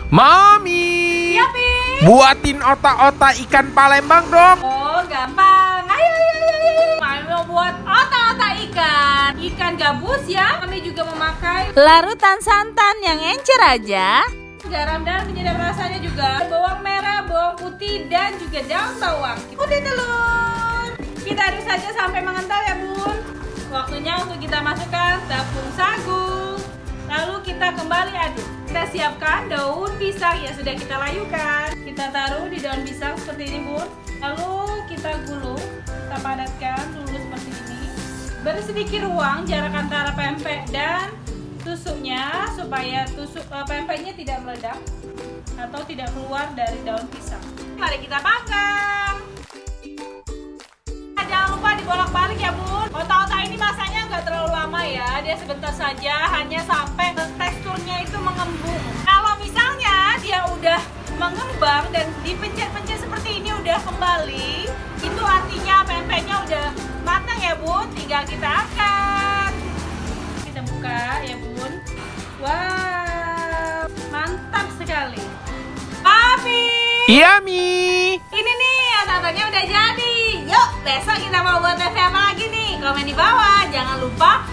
Mami, Iya, Pi. buatin otak-otak ikan Palembang dong. Oh, gampang. Ayo. Mami mau buat otak-otak ikan. Ikan gabus ya. Kami juga memakai larutan santan yang encer aja. Garam dan penyedap rasanya juga. Bawang merah, bawang putih, dan juga daun bawang. Putih telur. Kita aduk saja sampai mengental ya, Bun. Waktunya untuk kita masukkan tepung sagu. Lalu kita kembali aduk. Kita siapkan daun pisang yang sudah kita layukan. Kita taruh di daun pisang seperti ini, Bun. Lalu kita gulung, kita padatkan dulu seperti ini. Beri sedikit ruang jarak antara pempek dan tusuknya supaya pempeknya tidak meledak atau tidak keluar dari daun pisang. Mari kita panggang. Jangan lupa dibolak-balik ya, Bun. Otak-otak ini masaknya nggak terlalu lama ya. Dia sebentar saja, hanya sampai teksturnya itu mengembung. Kalau misalnya dia udah mengembang dan dipencet-pencet seperti ini udah kembali, itu artinya pempeknya udah matang ya, Bun. Tinggal kita angkat. Kita buka ya, Bun. Wow, mantap sekali. Papi. Iya, Mi. Ini nih, otak-otaknya udah jadi. Yuk, besok kita mau buat review apa lagi nih? Komen di bawah. Jangan lupa